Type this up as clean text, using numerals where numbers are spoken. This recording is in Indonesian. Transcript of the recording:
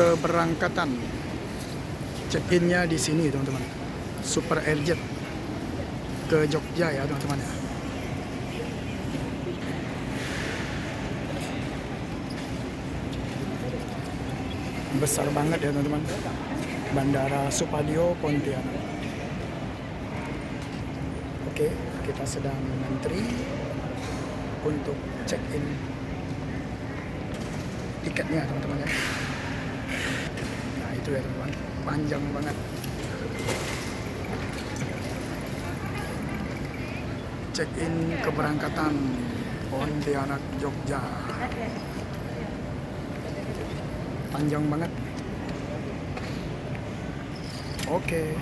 keberangkatan. Check-innya di sini teman-teman. Super Airjet ke Jogja ya teman-teman ya. Besar banget ya teman-teman. Bandara Supadio Pontianak. Oke, kita sedang antri untuk check-in tiketnya teman-teman ya. Nah itu ya teman-teman, panjang banget. Check-in keberangkatan Pontianak Jogja. Panjang banget. Oke.